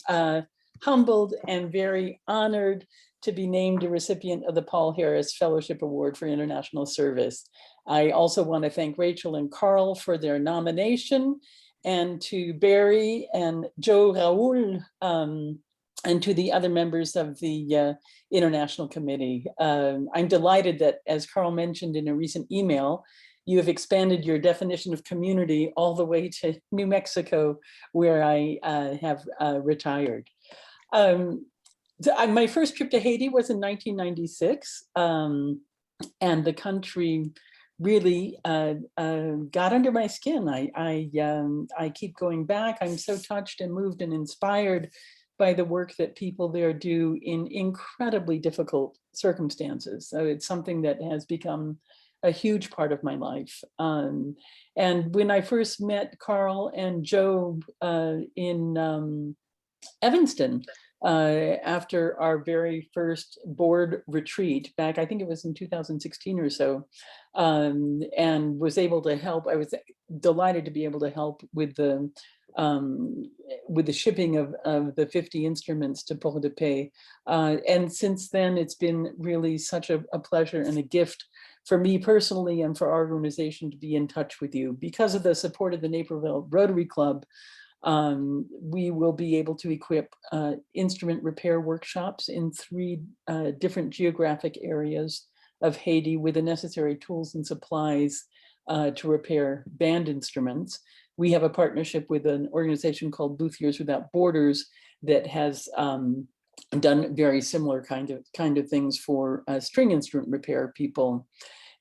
humbled and very honored to be named a recipient of the Paul Harris Fellowship Award for International Service. I also want to thank Rachel and Carl for their nomination, and to Barry and Joe Raoul, and to the other members of the International Committee. I'm delighted that, as Carl mentioned in a recent email, you have expanded your definition of community all the way to New Mexico, where I have retired. My first trip to Haiti was in 1996, and the country really got under my skin. I keep going back. I'm so touched and moved and inspired by the work that people there do in incredibly difficult circumstances. So it's something that has become a huge part of my life. And when I first met Carl and Joe in Evanston, after our very first board retreat back, I think it was in 2016 or so, and was able to help. I was delighted to be able to help with the shipping of the 50 instruments to Port-au-Paix. And since then, it's been really such a pleasure and a gift for me personally and for our organization to be in touch with you. Because of the support of the Naperville Rotary Club, we will be able to equip instrument repair workshops in 3 different geographic areas of Haiti with the necessary tools and supplies to repair band instruments. We have a partnership with an organization called Luthiers Without Borders that has done very similar kind of things for string instrument repair people.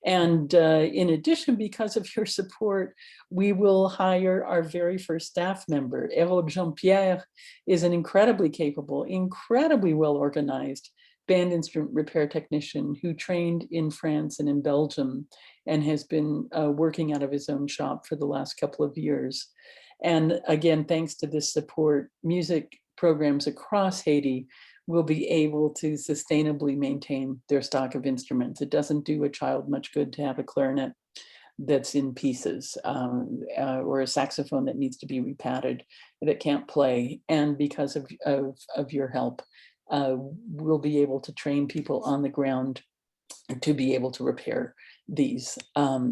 And in addition, because of your support, we will hire our very first staff member. Hérode Jean-Pierre is an incredibly capable, incredibly well-organized band instrument repair technician who trained in France and in Belgium and has been working out of his own shop for the last couple of years. And again, thanks to this support, music programs across Haiti will be able to sustainably maintain their stock of instruments. It doesn't do a child much good to have a clarinet that's in pieces or a saxophone that needs to be repatted that can't play. And because of your help, we'll be able to train people on the ground to be able to repair these.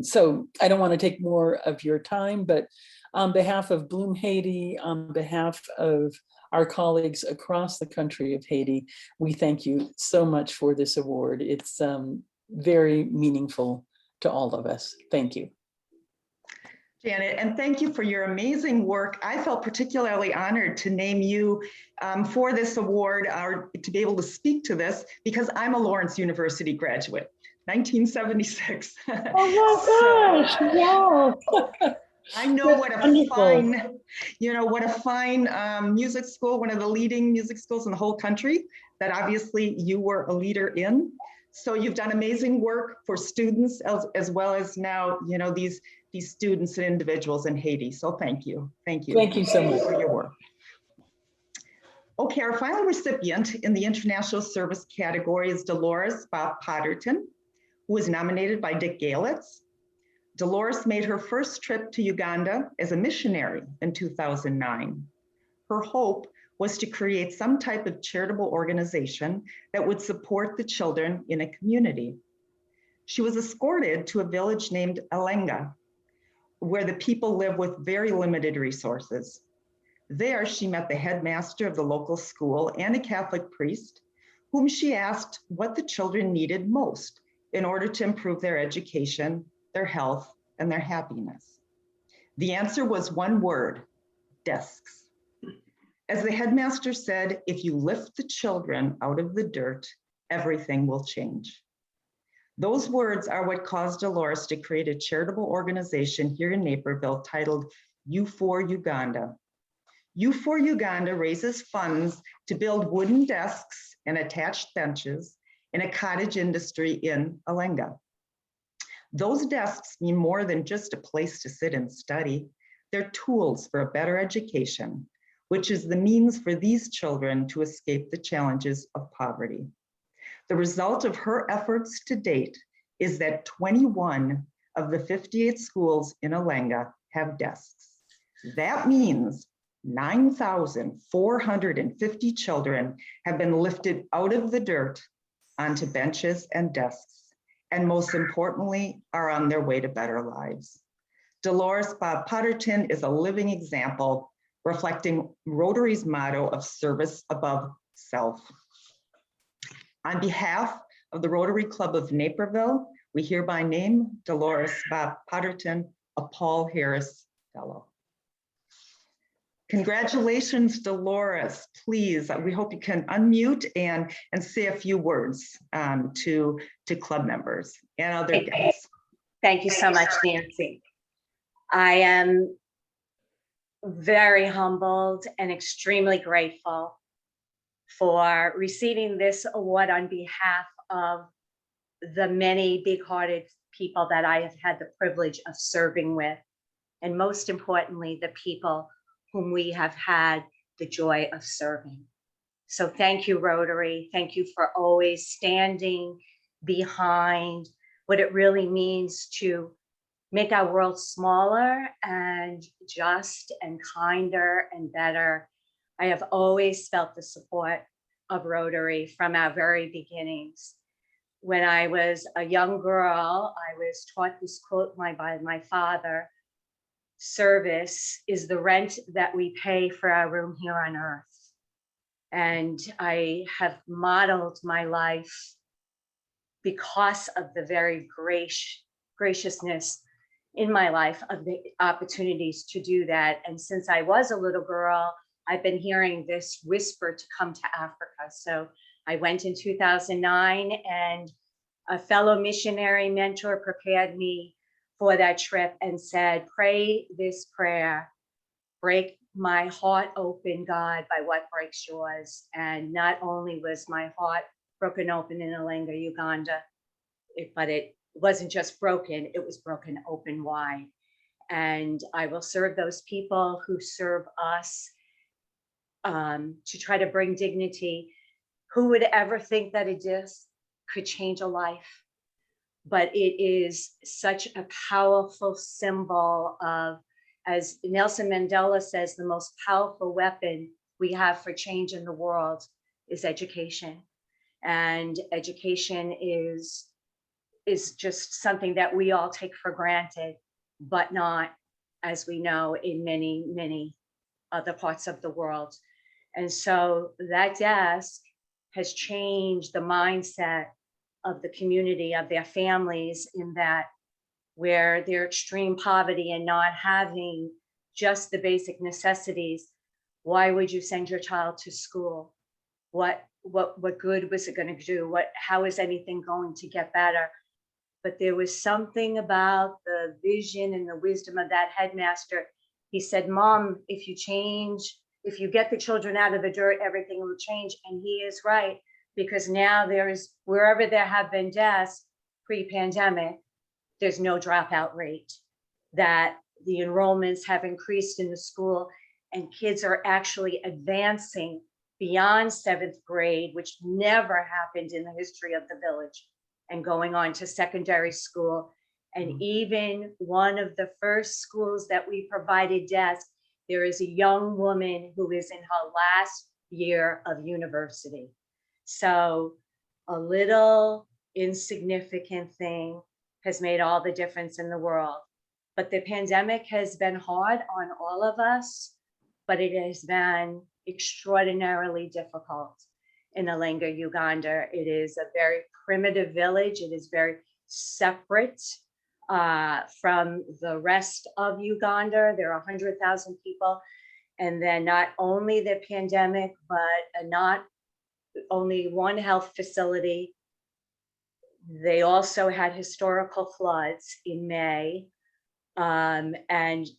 So I don't want to take more of your time, but on behalf of Bloom Haiti, on behalf of our colleagues across the country of Haiti, we thank you so much for this award. It's very meaningful to all of us. Thank you. Janet, and thank you for your amazing work. I felt particularly honored to name you for this award, or to be able to speak to this, because I'm a Lawrence University graduate, 1976. Oh my gosh, wow. I know what a fine, what a fine music school, one of the leading music schools in the whole country, that obviously you were a leader in. So you've done amazing work for students as well as now, these students and individuals in Haiti. So thank you. Thank you. Thank you so much for your work. Okay, our final recipient in the International Service category is Dolores Bob Potterton, who was nominated by Dick Galitz. Dolores made her first trip to Uganda as a missionary in 2009. Her hope was to create some type of charitable organization that would support the children in a community. She was escorted to a village named Alenga, where the people live with very limited resources. There, she met the headmaster of the local school and a Catholic priest, whom she asked what the children needed most in order to improve their education, their health, and their happiness. The answer was one word: desks. As the headmaster said, if you lift the children out of the dirt, everything will change. Those words are what caused Dolores to create a charitable organization here in Naperville titled U4Uganda. U4Uganda raises funds to build wooden desks and attached benches in a cottage industry in Alenga. Those desks mean more than just a place to sit and study. They're tools for a better education, which is the means for these children to escape the challenges of poverty. The result of her efforts to date is that 21 of the 58 schools in Alenga have desks. That means 9,450 children have been lifted out of the dirt onto benches and desks, and most importantly, are on their way to better lives. Dolores Bob Potterton is a living example reflecting Rotary's motto of service above self. On behalf of the Rotary Club of Naperville, we hereby name Dolores Bob Potterton a Paul Harris Fellow. Congratulations, Dolores. Please, we hope you can unmute and say a few words to club members and other guests. Thank you so much, Nancy. I am very humbled and extremely grateful for receiving this award on behalf of the many big-hearted people that I have had the privilege of serving with, and most importantly, the people whom we have had the joy of serving. So thank you, Rotary. Thank you for always standing behind what it really means to make our world smaller and just and kinder and better. I have always felt the support of Rotary from our very beginnings. When I was a young girl, I was taught this quote by my father: service is the rent that we pay for our room here on earth. And I have modeled my life because of the very graciousness in my life of the opportunities to do that. And since I was a little girl, I've been hearing this whisper to come to Africa. So I went in 2009, and a fellow missionary mentor prepared me for that trip and said, pray this prayer: break my heart open, God, by what breaks yours. And not only was my heart broken open in Alenga, Uganda, but it wasn't just broken, it was broken open wide. And I will serve those people who serve us to try to bring dignity. Who would ever think that a disc could change a life? But it is such a powerful symbol of, as Nelson Mandela says, the most powerful weapon we have for change in the world is education. And education is just something that we all take for granted, but not, as we know, in many, many other parts of the world. And so that desk has changed the mindset of the community, of their families, in that where they're extreme poverty and not having just the basic necessities, why would you send your child to school? What good was it going to do? How is anything going to get better? But there was something about the vision and the wisdom of that headmaster. He said, Mom, if you get the children out of the dirt, everything will change. And he is right, because now wherever there have been deaths pre-pandemic, there's no dropout rate, that the enrollments have increased in the school and kids are actually advancing beyond 7th grade, which never happened in the history of the village, and going on to secondary school. And even one of the first schools that we provided desks, there is a young woman who is in her last year of university. So a little insignificant thing has made all the difference in the world. But the pandemic has been hard on all of us, but it has been extraordinarily difficult in Alenga, Uganda. It is a very primitive village. It is very separate from the rest of Uganda. There are 100,000 people. And then not only the pandemic, but not only one health facility. They also had historical floods in May, and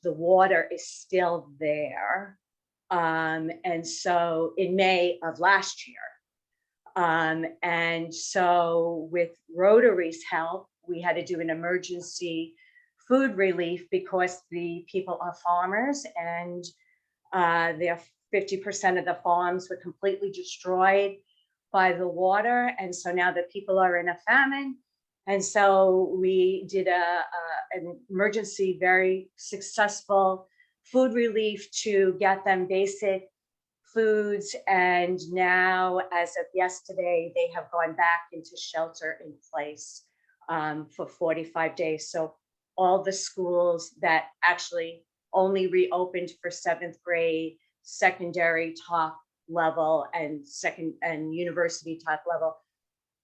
the water is still there. And so in May of last year. And so with Rotary's help, we had to do an emergency food relief because the people are farmers, and 50% of the farms were completely destroyed by the water. And so now the people are in a famine. And so we did an emergency, very successful food relief to get them basic foods. And now, as of yesterday, they have gone back into shelter in place for 45 days. So all the schools that actually only reopened for 7th grade, secondary top level, and university top level,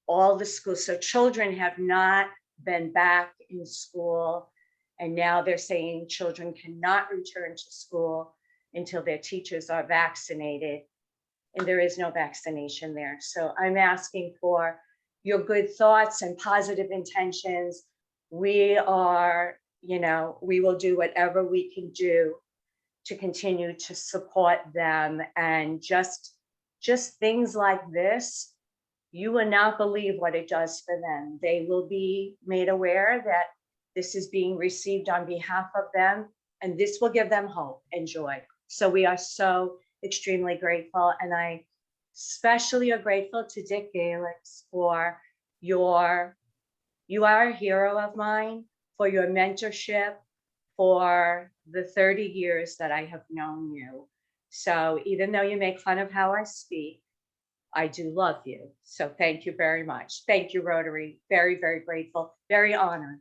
all the schools. So children have not been back in school. And now they're saying children cannot return to school until their teachers are vaccinated. And there is no vaccination there. So I'm asking for your good thoughts and positive intentions. We will do whatever we can do to continue to support them. And just things like this, you will not believe what it does for them. They will be made aware that this is being received on behalf of them, and this will give them hope and joy. So we are so extremely grateful. And I especially are grateful to Dick Galix for you are a hero of mine, for your mentorship, for the 30 years that I have known you. So even though you make fun of how I speak, I do love you. So thank you very much. Thank you, Rotary. Very, very grateful, very honored.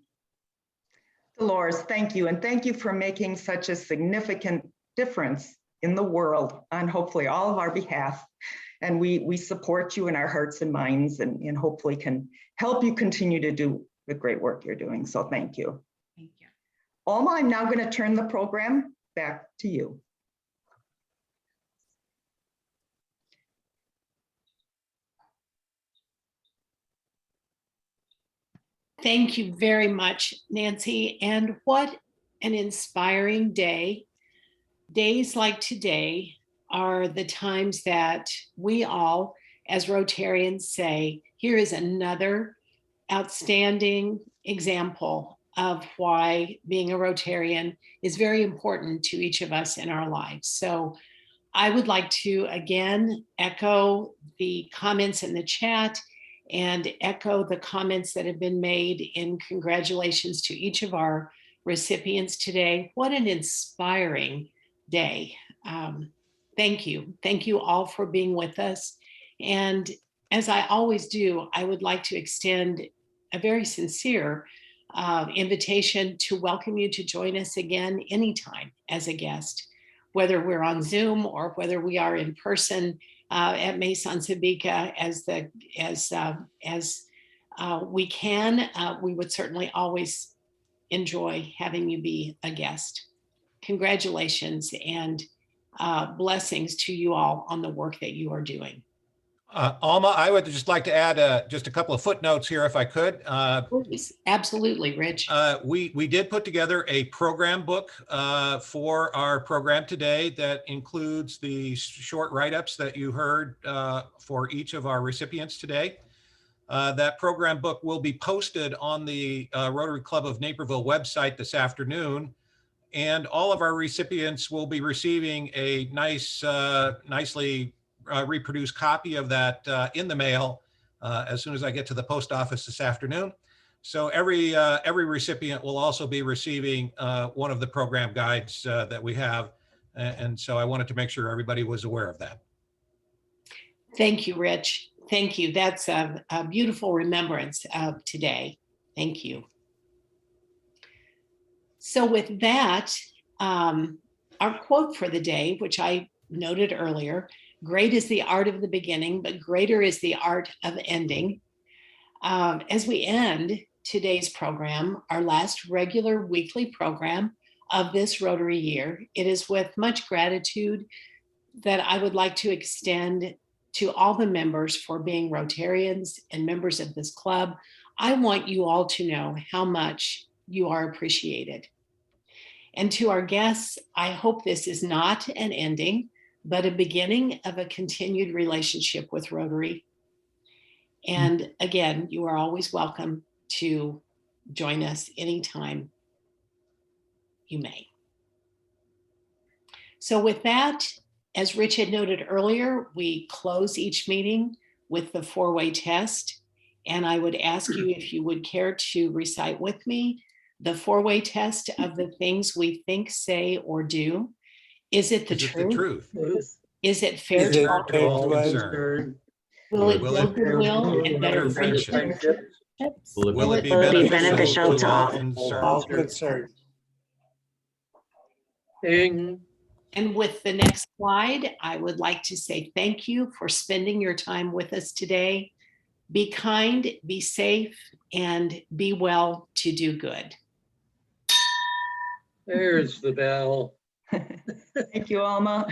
Dolores, thank you. And thank you for making such a significant difference in the world on hopefully all of our behalf. And we support you in our hearts and minds, and hopefully can help you continue to do the great work you're doing. So thank you. Thank you. Alma, I'm now going to turn the program back to you. Thank you very much, Nancy. And what an inspiring day. Days like today are the times that we all, as Rotarians, say, here is another outstanding example of why being a Rotarian is very important to each of us in our lives. So I would like to again echo the comments in the chat and echo the comments that have been made in congratulations to each of our recipients today. What an inspiring day. Thank you. Thank you all for being with us. And as I always do, I would like to extend a very sincere invitation to welcome you to join us again anytime as a guest. whether we're on Zoom or whether we are in person at Mesa Civica as we can. We would certainly always enjoy having you be a guest. Congratulations and blessings to you all on the work that you are doing. Alma, I would just like to add just a couple of footnotes here, if I could. Please. Absolutely, Rich. We did put together a program book for our program today that includes the short write-ups that you heard for each of our recipients today. That program book will be posted on the Rotary Club of Naperville website this afternoon, and all of our recipients will be receiving a nicely reproduced copy of that in the mail as soon as I get to the post office this afternoon. So every recipient will also be receiving one of the program guides that we have. And so I wanted to make sure everybody was aware of that. Thank you, Rich. Thank you. That's a beautiful remembrance of today. Thank you. So with that, our quote for the day, which I noted earlier, great is the art of the beginning, but greater is the art of ending. As we end today's program, our last regular weekly program of this Rotary year, it is with much gratitude that I would like to extend to all the members for being Rotarians and members of this club. I want you all to know how much you are appreciated. And to our guests, I hope this is not an ending, but a beginning of a continued relationship with Rotary. And again, you are always welcome to join us anytime you may. So with that, as Rich had noted earlier, we close each meeting with the four-way test. And I would ask you if you would care to recite with me the four-way test of the things we think, say, or do. Is it the truth? Is it fair to all concerned? Will it build goodwill and better friendships? Will it be beneficial to all concerned? Ding. And with the next slide, I would like to say thank you for spending your time with us today. Be kind, be safe, and be well to do good. There's the bell. Thank you, Alma.